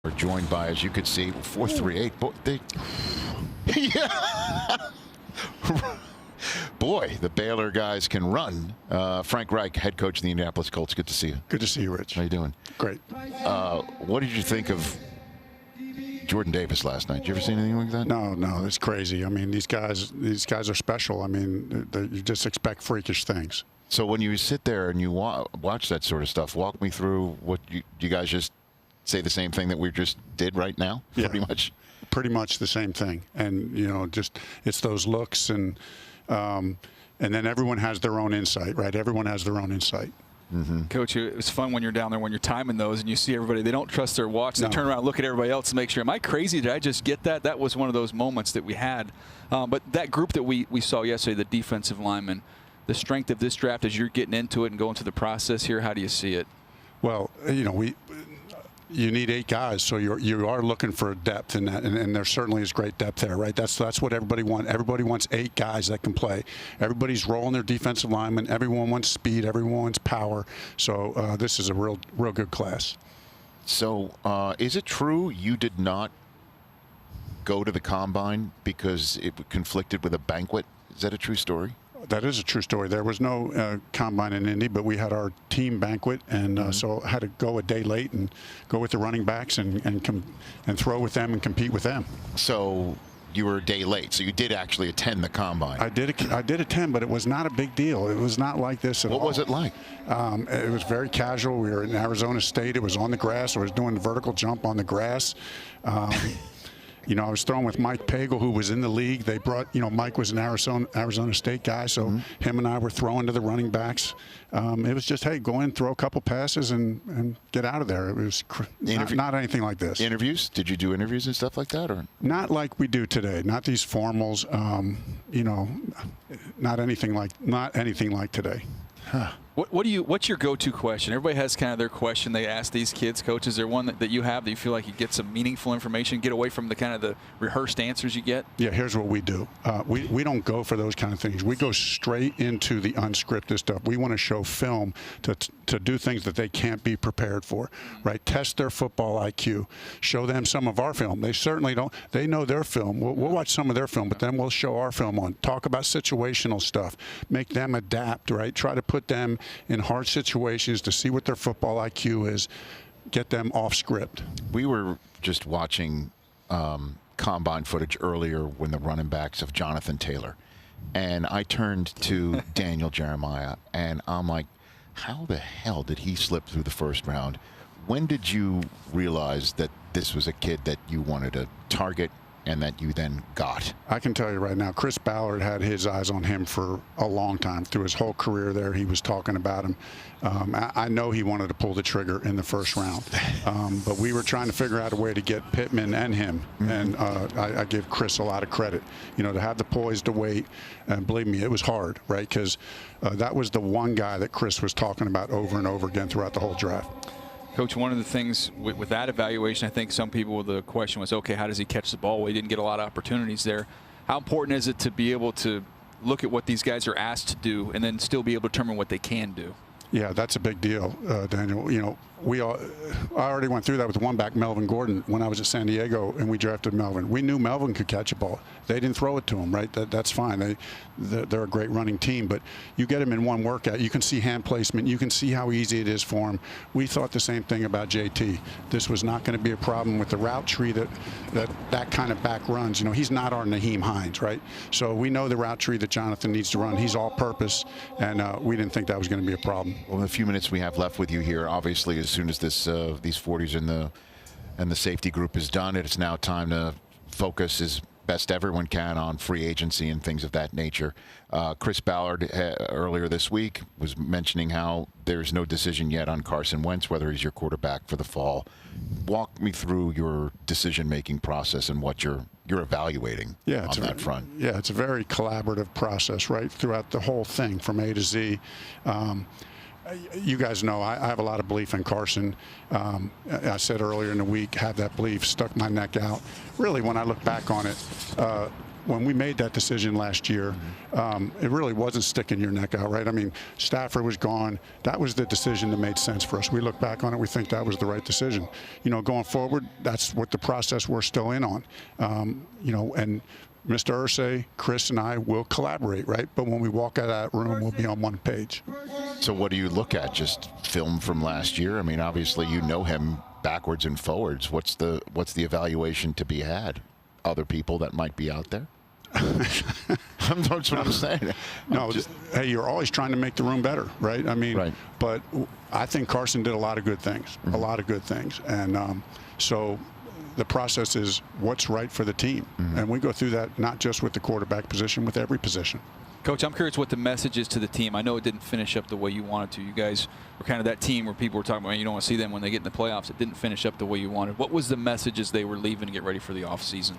We're joined by, as you could see, 438. Yeah. Boy, the Baylor guys can run. Frank Reich, head coach of the Indianapolis Colts. Good to see you. Good to see you, Rich. How you doing? Great. What did you think of Jordan Davis last night? Did you ever see anything like that? No, it's crazy. I mean, these guys are special. I mean, you just expect freakish things. So when you sit there and you watch that sort of stuff, walk me through what you guys just say the same thing that we just did right now, yeah, pretty much. Pretty much the same thing, and just it's those looks, and then everyone has their own insight, right? Everyone has their own insight. Mm-hmm. Coach, it was fun when you're down there, when you're timing those, and you see everybody. They don't trust their watch. They turn around and look at everybody else to make sure. Am I crazy? Did I just get that? That was one of those moments that we had. But that group that we saw yesterday, the defensive linemen, the strength of this draft as you're getting into it and going through the process here, how do you see it? Well, you need 8 guys, so you are looking for depth in that, and there certainly is great depth there, right? That's what everybody wants. Everybody wants 8 guys that can play. Everybody's rolling their defensive linemen. Everyone wants speed. Everyone wants power. So this is a real good class. So is it true you did not go to the combine because it conflicted with a banquet? Is that a true story? That is a true story. There was no combine in Indy, but we had our team banquet, and so I had to go a day late and go with the running backs and throw with them and compete with them. So you were a day late. So you did actually attend the combine. I did attend, but it was not a big deal. It was not like this at all. What was it like? It was very casual. We were in Arizona State. It was on the grass. I was doing the vertical jump on the grass. I was throwing with Mike Pagel, who was in the league. They brought, Mike was an Arizona State guy, so him and I were throwing to the running backs. It was just, hey, go in, throw a couple passes, and get out of there. It was not anything like this. Interviews? Did you do interviews and stuff like that, or not like we do today? Not these formals. Not anything like today. Huh. What's your go-to question? Everybody has kind of their question they ask these kids. Coach, is there one that you have that you feel like you get some meaningful information, get away from the kind of the rehearsed answers you get? Yeah, here's what we do. We don't go for those kind of things. We go straight into the unscripted stuff. We want to show film to do things that they can't be prepared for, right? Test their football IQ. Show them some of our film. They certainly don't. They know their film. We'll watch some of their film, but then we'll show our film on. Talk about situational stuff. Make them adapt, right? Try to put them in hard situations to see what their football IQ is, get them off script. We were just watching combine footage earlier when the running backs of Jonathan Taylor, and I turned to Daniel Jeremiah, and I'm like, how the hell did he slip through the first round? When did you realize that this was a kid that you wanted to target and that you then got? I can tell you right now, Chris Ballard had his eyes on him for a long time. Through his whole career there, he was talking about him. I know he wanted to pull the trigger in the first round, but we were trying to figure out a way to get Pittman and him, and I give Chris a lot of credit. To have the poise to wait, and believe me, it was hard, right? Because that was the one guy that Chris was talking about over and over again throughout the whole draft. Coach, one of the things with that evaluation, I think some people, the question was, okay, how does he catch the ball? Well, he didn't get a lot of opportunities there. How important is it to be able to look at what these guys are asked to do and then still be able to determine what they can do? Yeah, that's a big deal, Daniel. I already went through that with one back, Melvin Gordon, when I was at San Diego, and we drafted Melvin. We knew Melvin could catch a ball. They didn't throw it to him, right? That's fine. They're a great running team, but you get him in one workout. You can see hand placement. You can see how easy it is for him. We thought the same thing about JT. This was not going to be a problem with the route tree that kind of back runs. He's not our Naheem Hines, right? So we know the route tree that Jonathan needs to run. He's all-purpose, and we didn't think that was going to be a problem. Well, in the few minutes we have left with you here, obviously, as soon as these 40s and the safety group is done, it's now time to focus as best everyone can on free agency and things of that nature. Chris Ballard earlier this week was mentioning how there's no decision yet on Carson Wentz, whether he's your quarterback for the fall. Walk me through your decision-making process and what you're evaluating on that front. Yeah, it's a very collaborative process, right, throughout the whole thing from A to Z. You guys know I have a lot of belief in Carson. I said earlier in the week, have that belief, stuck my neck out. Really, when I look back on it, when we made that decision last year, it really wasn't sticking your neck out, right? I mean, Stafford was gone. That was the decision that made sense for us. We look back on it, we think that was the right decision. You know, going forward, that's what the process we're still in on. You know, and Mr. Irsay, Chris, and I will collaborate, right? But when we walk out of that room, we'll be on one page. So what do you look at? Just film from last year? I mean, obviously you know him backwards and forwards. What's the evaluation to be had? Other people that might be out there? That's what I'm saying. No, hey, you're always trying to make the room better, right? I mean, right. But I think Carson did a lot of good things, a lot of good things. And so the process is what's right for the team. And we go through that not just with the quarterback position, with every position. Coach, I'm curious what the message is to the team. I know it didn't finish up the way you wanted to. You guys were kind of that team where people were talking about, you don't want to see them when they get in the playoffs. It didn't finish up the way you wanted. What was the message as they were leaving to get ready for the offseason?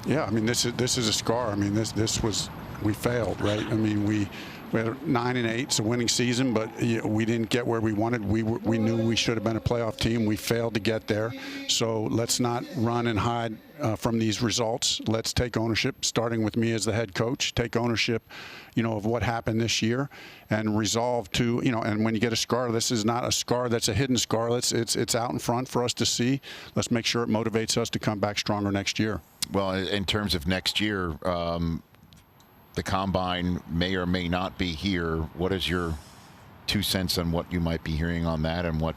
Yeah, I mean, this is a scar. I mean, this was, we failed, right? I mean, we had 9-8, it's a winning season, but we didn't get where we wanted. We knew we should have been a playoff team. We failed to get there. So let's not run and hide from these results. Let's take ownership, starting with me as the head coach. Take ownership, you know, of what happened this year, and resolve to, you know. And when you get a scar, this is not a scar that's a hidden scar. It's out in front for us to see. Let's make sure it motivates us to come back stronger next year. Well, in terms of next year, the combine may or may not be here. What is your 2 cents on what you might be hearing on that, and what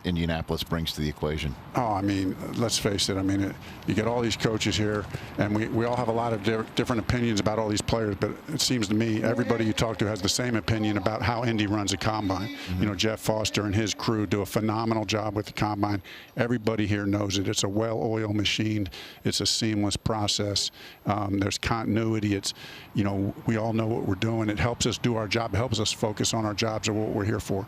Indianapolis brings to the equation? Oh, I mean, let's face it. I mean, you get all these coaches here, and we all have a lot of different opinions about all these players, but it seems to me everybody you talk to has the same opinion about how Indy runs a combine. You know, Jeff Foster and his crew do a phenomenal job with the combine. Everybody here knows it. It's a well-oiled machine. It's a seamless process. There's continuity. It's, you know, we all know what we're doing. It helps us do our job. It helps us focus on our jobs and what we're here for.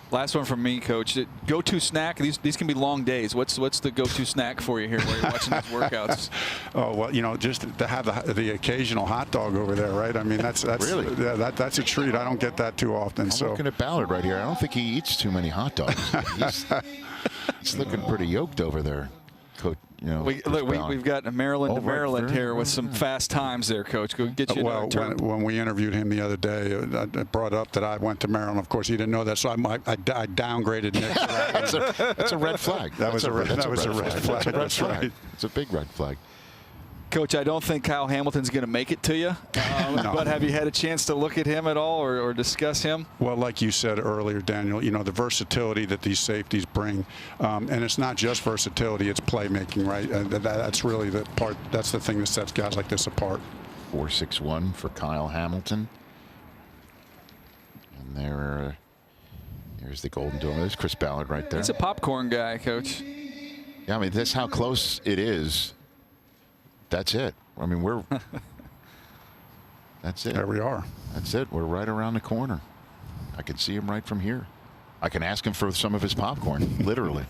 Last one from me, Coach. Go-to snack. These can be long days. What's the go-to snack for you here while you're watching these workouts? Oh, well, you know, just to have the occasional hot dog over there, right? I mean, that's really, yeah, that's a treat. I don't get that too often. I'm looking at Ballard right here. I don't think he eats too many hot dogs. He's looking pretty yoked over there, Coach. You know, we've got a Maryland to Maryland here with some fast times there, Coach. Go get you well, when we interviewed him the other day, I brought up that I went to Maryland. Of course, he didn't know that, so I downgraded Nick. That's a red flag. That was a red flag. That's right. It's a big red flag. Coach, I don't think Kyle Hamilton's going to make it to you, no. But have you had a chance to look at him at all or discuss hhim? Well, like you said earlier, Daniel, you know, the versatility that these safeties bring, and it's not just versatility, it's playmaking, right? That's really the part, that's the thing that sets guys like this apart. 4.61 for Kyle Hamilton. And there's the Golden Dome. There's Chris Ballard right there. He's a popcorn guy, Coach. Yeah, I mean, that's how close it is. That's it. I mean, that's it. There we are. That's it. We're right around the corner. I can see him right from here. I can ask him for some of his popcorn, literally.